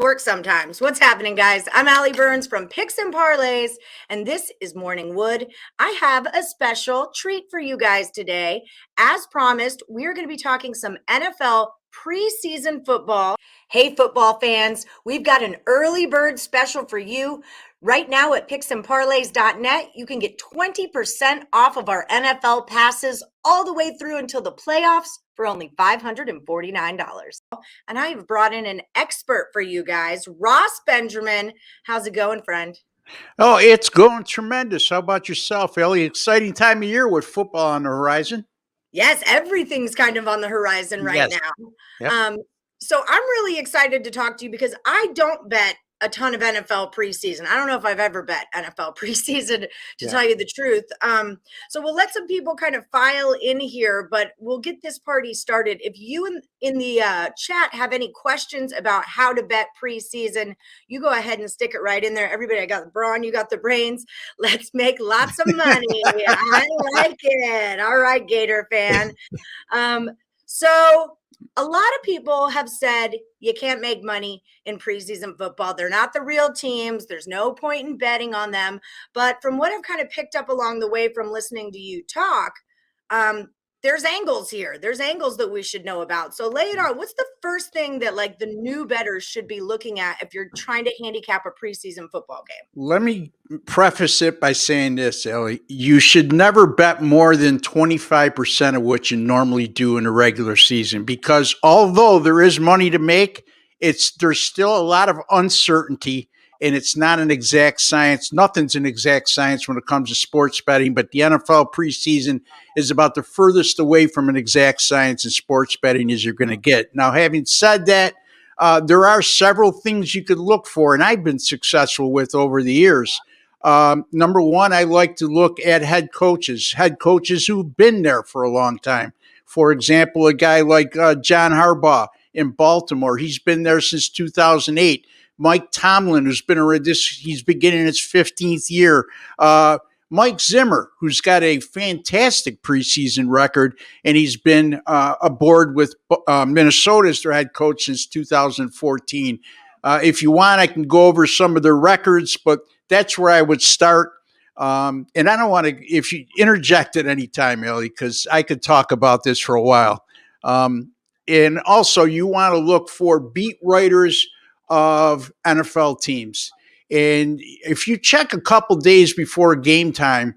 Work sometimes. What's happening, guys? I'm Allie Burns from Picks Parlays, and this is Morning Wood. I have a special treat for you guys today. As promised, we're going to be talking some NFL preseason football. Hey, football fans, we've got an early bird special for you. Right now at picksandparlays.net, you can get 20% off of our NFL passes all the way through until the playoffs for only $549. And I have brought in an expert for you guys, Ross Benjamin. How's it going, friend? Oh, it's going tremendous. How about yourself, Ellie? Exciting time of year with football on the horizon. Yes, everything's kind of on the horizon right Yes. now. Yep. So I'm really excited to talk to you because I don't bet a ton of NFL preseason. I don't know if I've ever bet NFL preseason, to tell you the truth. So we'll let some people kind of file in here, but we'll get this party started. If you in the chat have any questions about how to bet preseason, you go ahead and stick it right in there. Everybody, I got the brawn, you got the brains. Let's make lots of money. I like it. All right, Gator fan. So a lot of people have said you can't make money in preseason football. They're not the real teams. There's no point in betting on them. But from what I've kind of picked up along the way from listening to you talk, there's angles here. There's angles that we should know about. So lay it on. What's the first thing that like the new bettors should be looking at if you're trying to handicap a preseason football game? Let me preface it by saying this, Ellie. You should never bet more than 25% of what you normally do in a regular season because although there is money to make, there's still a lot of uncertainty and it's not an exact science. Nothing's an exact science when it comes to sports betting, but the NFL preseason is about the furthest away from an exact science in sports betting as you're going to get. Now, having said that, there are several things you could look for, and I've been successful with over the years. Number one, I like to look at head coaches who've been there for a long time. For example, a guy like John Harbaugh in Baltimore, he's been there since 2008. Mike Tomlin, who's been around he's beginning his 15th year. Mike Zimmer, who's got a fantastic preseason record, and he's been aboard with Minnesota as their head coach since 2014. If you want, I can go over some of their records, but that's where I would start. And I don't want to, if you interject at any time, Ellie, because I could talk about this for a while. And also, you want to look for beat writers of NFL teams. And if you check a couple days before game time,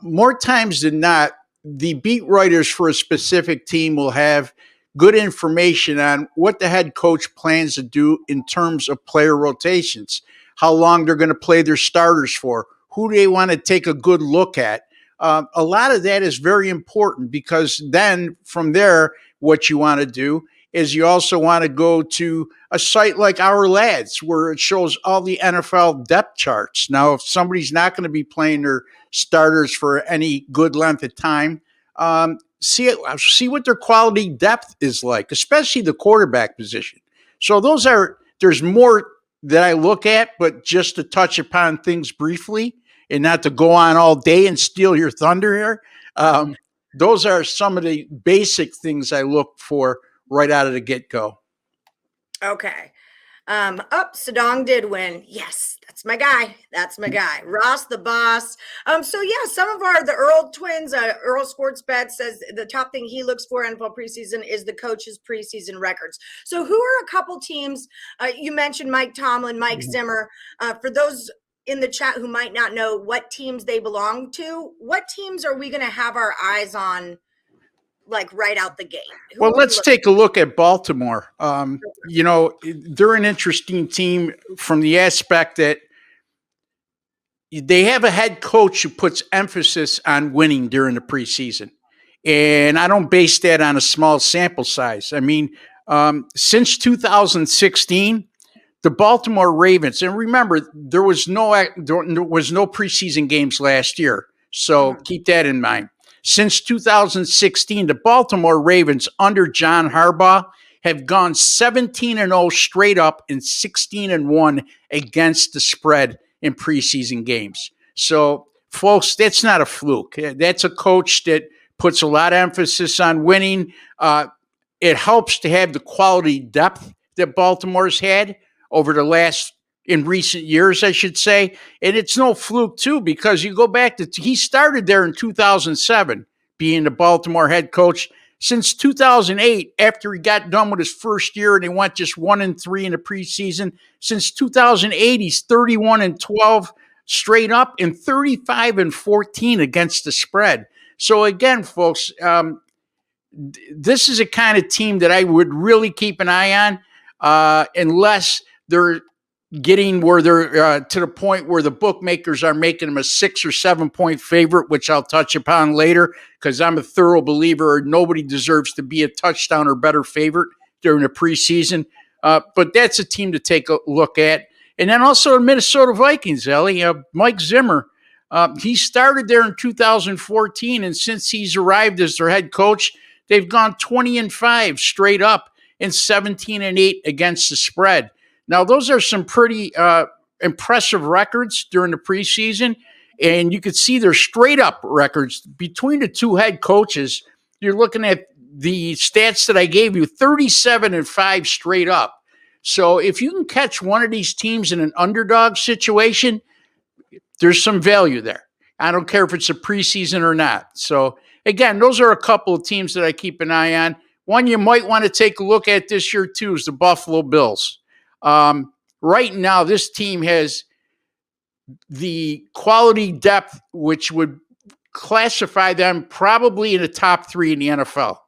more times than not, the beat writers for a specific team will have good information on what the head coach plans to do in terms of player rotations, how long they're going to play their starters for, who they want to take a good look at. A lot of that is very important because then from there, what you want to do is you also want to go to a site like Our Lads where it shows all the NFL depth charts. Now, if somebody's not going to be playing their starters for any good length of time, see what their quality depth is like, especially the quarterback position. So there's more that I look at, but just to touch upon things briefly and not to go on all day and steal your thunder here. Those are some of the basic things I look for right out of the get-go. Okay. Sadong did win. Yes, that's my guy. That's my guy. Ross the boss. So yeah, some of the Earl twins, Earl Sports Bet says the top thing he looks for in NFL preseason is the coach's preseason records. So who are a couple teams? You mentioned Mike Tomlin, Mike Zimmer. For those in the chat who might not know what teams they belong to, what teams are we going to have our eyes on? Like right out the gate. Well, let's take a look at Baltimore. They're an interesting team from the aspect that they have a head coach who puts emphasis on winning during the preseason. And I don't base that on a small sample size. I mean, since 2016, the Baltimore Ravens, and remember, there was no preseason games last year. So keep that in mind. Since 2016, the Baltimore Ravens under John Harbaugh have gone 17-0 straight up and 16-1 against the spread in preseason games. So, folks, that's not a fluke. That's a coach that puts a lot of emphasis on winning. It helps to have the quality depth that Baltimore's had over the last, in recent years, I should say. And it's no fluke, too, because you go back to, he started there in 2007, being the Baltimore head coach. Since 2008, after he got done with his first year and they went just 1-3 in the preseason, since 2008, he's 31-12 straight up and 35-14 against the spread. So again, folks, this is a kind of team that I would really keep an eye on, unless they're getting where they're to the point where the bookmakers are making them a 6 or 7 point favorite, which I'll touch upon later, because I'm a thorough believer nobody deserves to be a touchdown or better favorite during the preseason. But that's a team to take a look at. And then also the Minnesota Vikings, Ellie, Mike Zimmer. He started there in 2014, and since he's arrived as their head coach, they've gone 20-5 straight up and 17-8 against the spread. Now, those are some pretty impressive records during the preseason, and you could see their straight-up records between the two head coaches. You're looking at the stats that I gave you, 37-5 straight up. So if you can catch one of these teams in an underdog situation, there's some value there. I don't care if it's a preseason or not. So, again, those are a couple of teams that I keep an eye on. One you might want to take a look at this year, too, is the Buffalo Bills. Right now, this team has the quality depth, which would classify them probably in the top 3 in the NFL.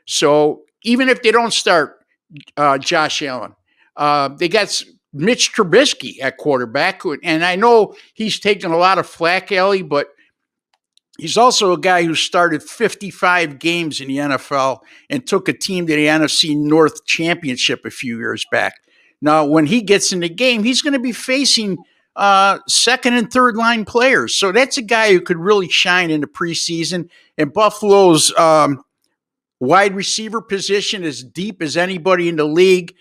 So even if they don't start Josh Allen, they got Mitch Trubisky at quarterback. And I know he's taken a lot of flack, Ellie, but he's also a guy who started 55 games in the NFL and took a team to the NFC North Championship a few years back. Now, when he gets in the game, he's going to be facing second and third line players. So that's a guy who could really shine in the preseason. And Buffalo's wide receiver position is deep as anybody in the league.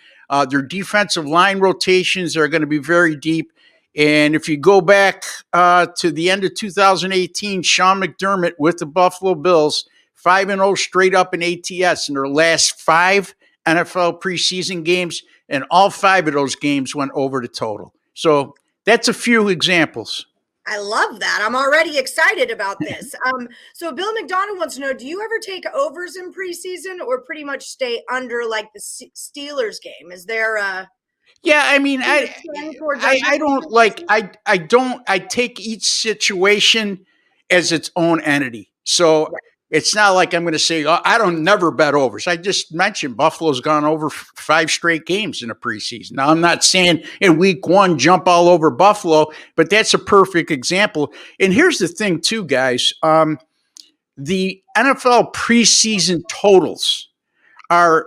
Their defensive line rotations are going to be very deep. And if you go back to the end of 2018, Sean McDermott with the Buffalo Bills, 5-0 straight up in ATS in their last 5 NFL preseason games, and all 5 of those games went over the total. So that's a few examples. I love that. I'm already excited about this. So Bill McDonald wants to know, do you ever take overs in preseason or pretty much stay under like the Steelers game? Is there a... Yeah, I mean, I take each situation as its own entity. So it's not like I'm going to say, oh, I don't never bet overs. I just mentioned Buffalo's gone over 5 straight games in the preseason. Now, I'm not saying in week 1, jump all over Buffalo, but that's a perfect example. And here's the thing too, guys. The NFL preseason totals are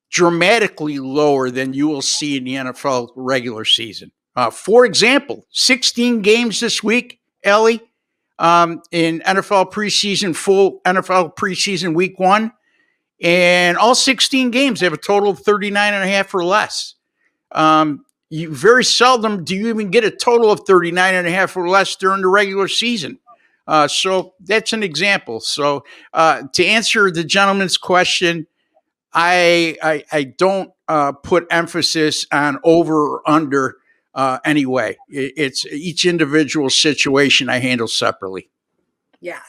dramatically lower than you will see in the NFL regular season. For example, 16 games this week, Ellie, in NFL preseason, full NFL preseason week 1, and all 16 games have a total of 39.5 or less. You very seldom do you even get a total of 39.5 or less during the regular season. So that's an example. So to answer the gentleman's question, I don't put emphasis on over or under anyway. It's each individual situation I handle separately. Yeah.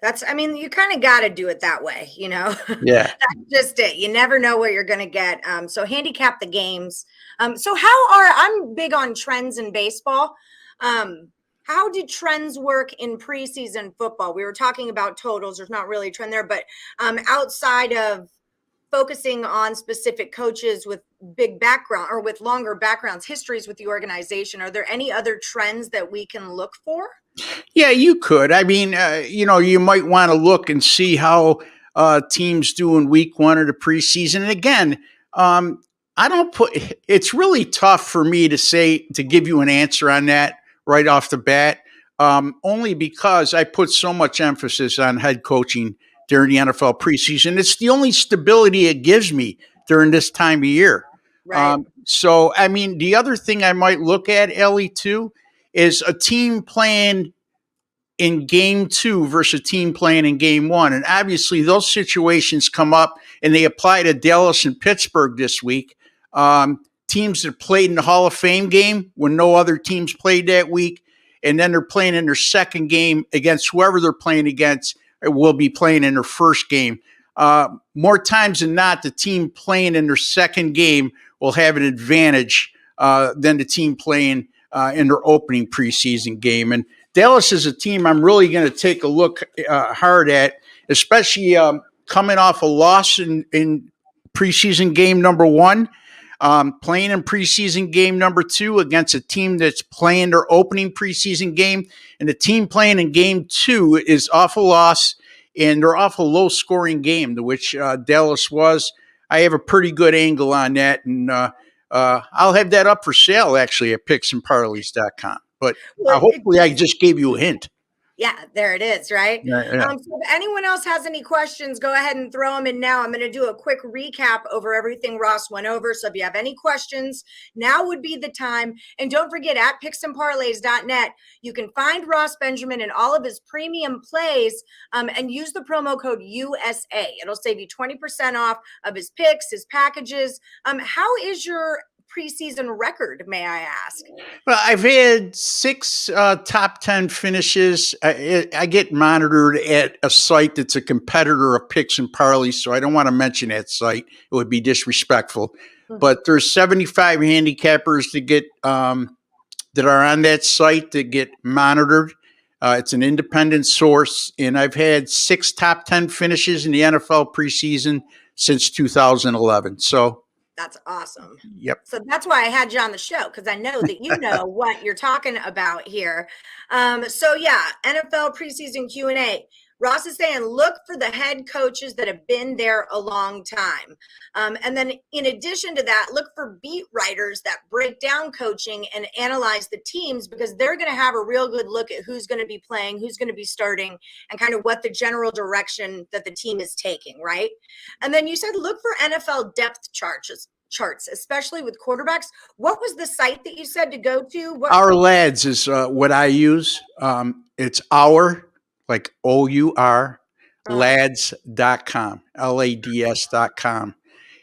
You kind of got to do it that way, you know? Yeah. That's just it. You never know what you're going to get. So handicap the games. I'm big on trends in baseball. How do trends work in preseason football? We were talking about totals. There's not really a trend there, but outside of focusing on specific coaches with big background or with longer backgrounds, histories with the organization, are there any other trends that we can look for? Yeah, you could. I mean, you might want to look and see how teams do in week 1 of the preseason. And again, it's really tough for me to give you an answer on that right off the bat, only because I put so much emphasis on head coaching during the NFL preseason. It's the only stability it gives me during this time of year. Right. So, I mean, the other thing I might look at, Ellie, too, is a team playing in game 2 versus a team playing in game 1. And obviously those situations come up and they apply to Dallas and Pittsburgh this week. teams that played in the Hall of Fame game when no other teams played that week. And then they're playing in their second game against whoever they're playing against, will be playing in their first game. More times than not, the team playing in their second game will have an advantage than the team playing in their opening preseason game. And Dallas is a team I'm really going to take a look hard at, especially coming off a loss in preseason game number 1. Playing in preseason game number 2 against a team that's playing their opening preseason game, and the team playing in game 2 is off a loss, and they're off a low scoring game, to which Dallas was. I have a pretty good angle on that, and I'll have that up for sale actually at picksandparlays.com. But hopefully I just gave you a hint. Yeah, there it is, right? Yeah. So if anyone else has any questions, go ahead and throw them in now. I'm going to do a quick recap over everything Ross went over. So if you have any questions, now would be the time. And don't forget, at picksandparlays.net, you can find Ross Benjamin and all of his premium plays and use the promo code USA. It'll save you 20% off of his picks, his packages. How is your preseason record, may I ask? Well, I've had 6 top 10 finishes. I get monitored at a site that's a competitor of Picks and Parlays, so I don't want to mention that site. It would be disrespectful. Mm-hmm. But there's 75 handicappers that get that are on that site that get monitored. It's an independent source, and I've had 6 top 10 finishes in the NFL preseason since 2011. So that's awesome. Yep. So that's why I had you on the show, because I know that you know what you're talking about here. So yeah, NFL preseason Q&A. Ross is saying, look for the head coaches that have been there a long time. And then in addition to that, look for beat writers that break down coaching and analyze the teams, because they're going to have a real good look at who's going to be playing, who's going to be starting, and kind of what the general direction that the team is taking, right? And then you said, look for NFL depth charts, especially with quarterbacks. What was the site that you said to go to? Our Lads is what I use. It's our, like OUR, lads.com, LADS.com.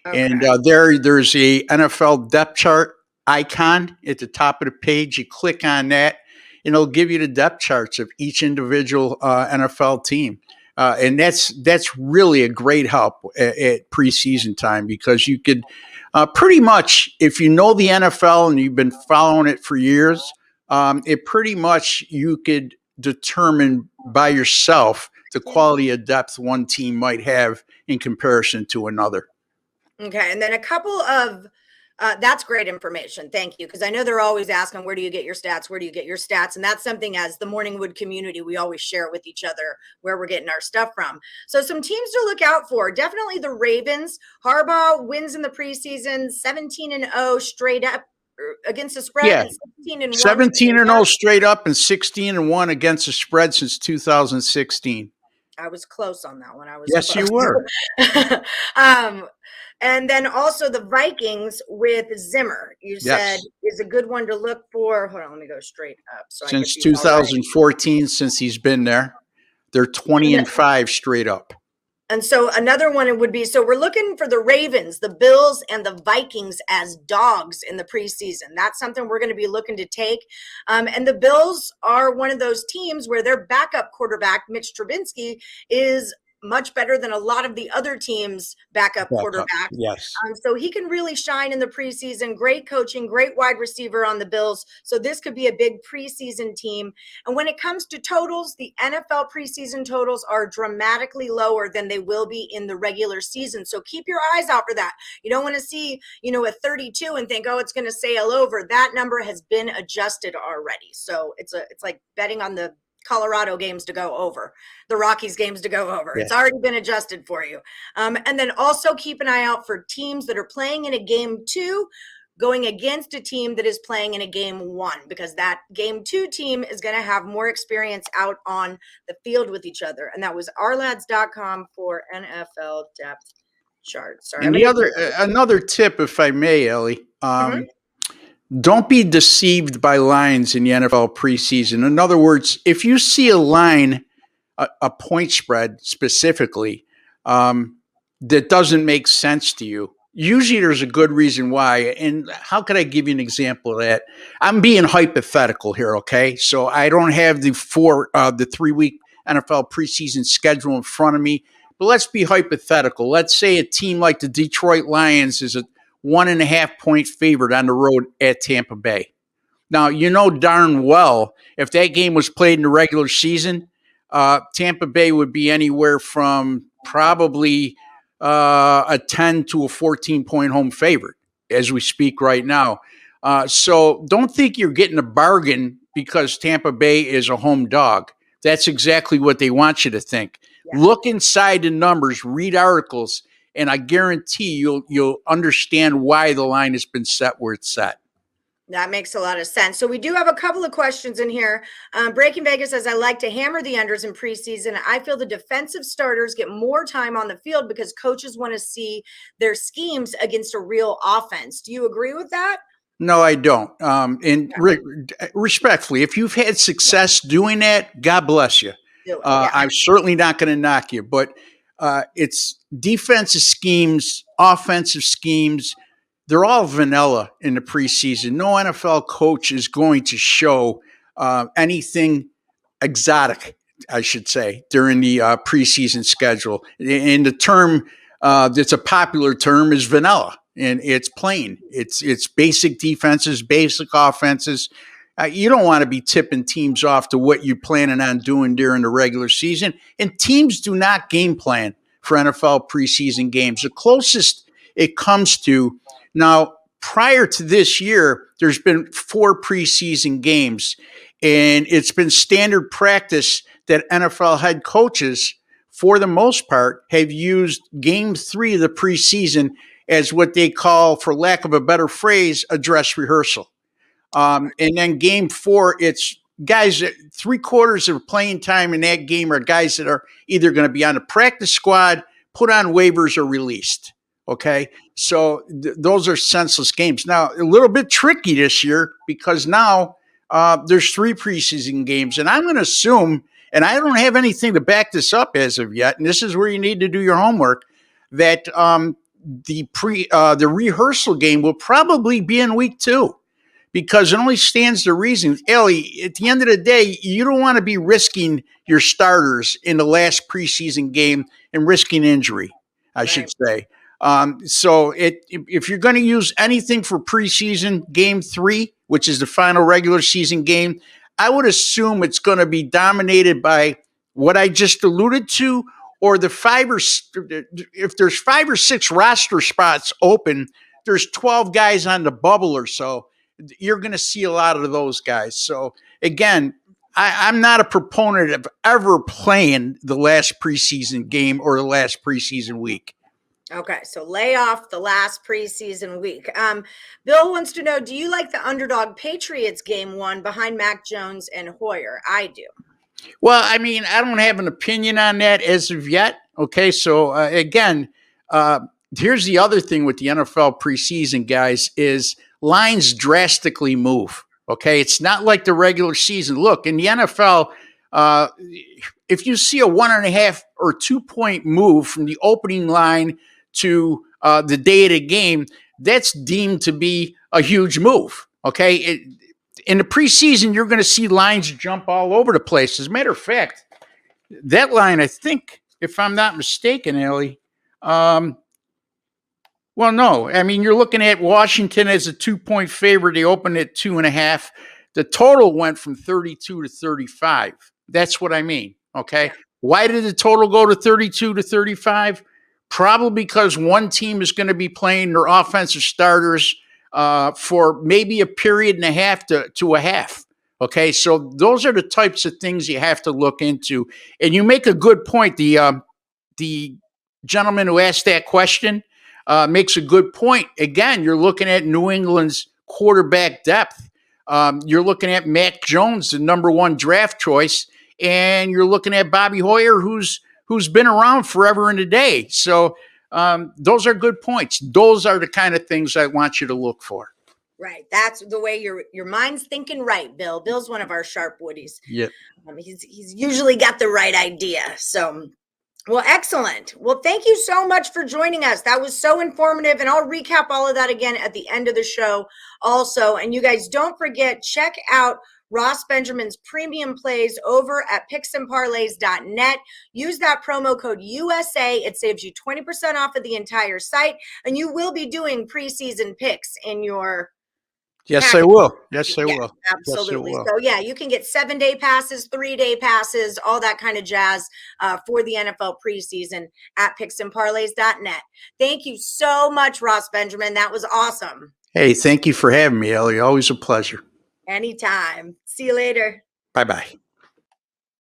Okay. And there's a NFL depth chart icon at the top of the page. You click on that, and it'll give you the depth charts of each individual NFL team. And that's really a great help at preseason time, because you could pretty much, if you know the NFL and you've been following it for years, it pretty much you could determine by yourself the quality of depth one team might have in comparison to another. Okay. And then a couple of, that's great information. Thank you. Because I know they're always asking, where do you get your stats? Where do you get your stats? And that's something, as the Morningwood community, we always share with each other where we're getting our stuff from. So some teams to look out for, definitely the Ravens. Harbaugh wins in the preseason, 17-0 straight up against the spread. Yeah. 17-0 straight up and 16-1 against the spread since 2016. I was close on that one. Yes, you were. And then also the Vikings with Zimmer, you said is a good one to look for. Hold on, let me go straight up. So since 2014, since he's been there, they're 20-5 straight up. And so another one would be, so we're looking for the Ravens, the Bills, and the Vikings as dogs in the preseason. That's something we're going to be looking to take. And the Bills are one of those teams where their backup quarterback, Mitch Trubisky, is much better than a lot of the other teams' backup quarterbacks. Yes. So he can really shine in the preseason. Great coaching, great wide receiver on the Bills. So this could be a big preseason team. And when it comes to totals, the NFL preseason totals are dramatically lower than they will be in the regular season. So keep your eyes out for that. You don't want to see, a 32 and think, oh, it's going to sail over. That number has been adjusted already. So it's like betting on the Colorado games to go over, the Rockies games to go over. Yes. It's already been adjusted for you. And then also keep an eye out for teams that are playing in a game 2 going against a team that is playing in a game 1, because that game 2 team is going to have more experience out on the field with each other. And that was ourlads.com for NFL depth charts. Sorry, and another tip, if I may, Ellie, don't be deceived by lines in the NFL preseason. In other words, if you see a line, a point spread specifically, that doesn't make sense to you, Usually there's a good reason why. And how could I give you an example of that? I'm being hypothetical here, okay? So I don't have the 3 week NFL preseason schedule in front of me, but let's be hypothetical. Let's say a team like the Detroit Lions is a 1.5 point favorite on the road at Tampa Bay. Now, you know darn well if that game was played in the regular season, Tampa Bay would be anywhere from probably a 10 to a 14 point home favorite as we speak right now. So don't think you're getting a bargain because Tampa Bay is a home dog. That's exactly what they want you to think. Yeah. Look inside the numbers, read articles, and I guarantee you'll understand why the line has been set where it's set. That makes a lot of sense. So we do have a couple of questions in here. Breaking Vegas says, I like to hammer the unders in preseason. I feel the defensive starters get more time on the field because coaches want to see their schemes against a real offense. Do you agree with that? No, I don't. Respectfully, if you've had success doing that, God bless you. I'm certainly not going to knock you, but it's defensive schemes, offensive schemes. They're all vanilla in the preseason. No NFL coach is going to show anything exotic, I should say, during the preseason schedule. And the term that's a popular term is vanilla, and it's plain. It's basic defenses, basic offenses. You don't want to be tipping teams off to what you're planning on doing during the regular season. And teams do not game plan for NFL preseason games. The closest it comes to now, prior to this year, there's been 4 preseason games, and it's been standard practice that NFL head coaches, for the most part, have used game 3 of the preseason as what they call, for lack of a better phrase, a dress rehearsal. And then game 4, it's guys that 3/4 of playing time in that game are guys that are either going to be on the practice squad, put on waivers, or released. Okay. So those are senseless games. Now, a little bit tricky this year because now there's 3 preseason games. And I'm going to assume, and I don't have anything to back this up as of yet, and this is where you need to do your homework, that the rehearsal game will probably be in week 2. Because it only stands to reason, Ellie, at the end of the day, you don't want to be risking your starters in the last preseason game and risking injury, I should say. So if you're going to use anything for preseason game 3, which is the final regular season game, I would assume it's going to be dominated by what I just alluded to, or if there's 5 or 6 roster spots open, there's 12 guys on the bubble or so. You're going to see a lot of those guys. So again, I'm not a proponent of ever playing the last preseason game or the last preseason week. Okay, so lay off the last preseason week. Bill wants to know, do you like the underdog Patriots game 1 behind Mac Jones and Hoyer? I do. Well, I mean, I don't have an opinion on that as of yet. Okay, so again, here's the other thing with the NFL preseason, guys, is lines drastically move. Okay, it's not like the regular season. Look, in the NFL, if you see a 1.5 or 2 point move from the opening line to the day of the game, that's deemed to be a huge move. Okay, in the preseason, you're going to see lines jump all over the place. As a matter of fact, that line, I think, if I'm not mistaken, Ellie, well, no. I mean, you're looking at Washington as a 2 point favorite. They opened at 2.5. The total went from 32 to 35. That's what I mean. Okay. Why did the total go to 32 to 35? Probably because one team is going to be playing their offensive starters for maybe a period and a half to a half. Okay. So those are the types of things you have to look into. And you make a good point. The gentleman who asked that question makes a good point. Again, you're looking at New England's quarterback depth. You're looking at Mac Jones, the number 1 draft choice, and you're looking at Bobby Hoyer, who's been around forever and a day. So those are good points. Those are the kind of things I want you to look for. Right. That's the way your mind's thinking right, Bill. Bill's one of our sharp woodies. Yep. He's usually got the right idea. So Well, excellent. Well, thank you so much for joining us. That was so informative. And I'll recap all of that again at the end of the show also. And you guys don't forget, check out Ross Benjamin's premium plays over at picksandparlays.net. Use that promo code USA. It saves you 20% off of the entire site. And you will be doing preseason picks in your Yes, package. I will. Yes, I Yeah, will. absolutely. Yes, I will. So yeah, you can get 7-day passes, 3-day passes, all that kind of jazz for the NFL preseason at picksandparlays.net. Thank you so much, Ross Benjamin. That was awesome. Hey, thank you for having me, Ellie. Always a pleasure. Anytime. See you later. Bye-bye.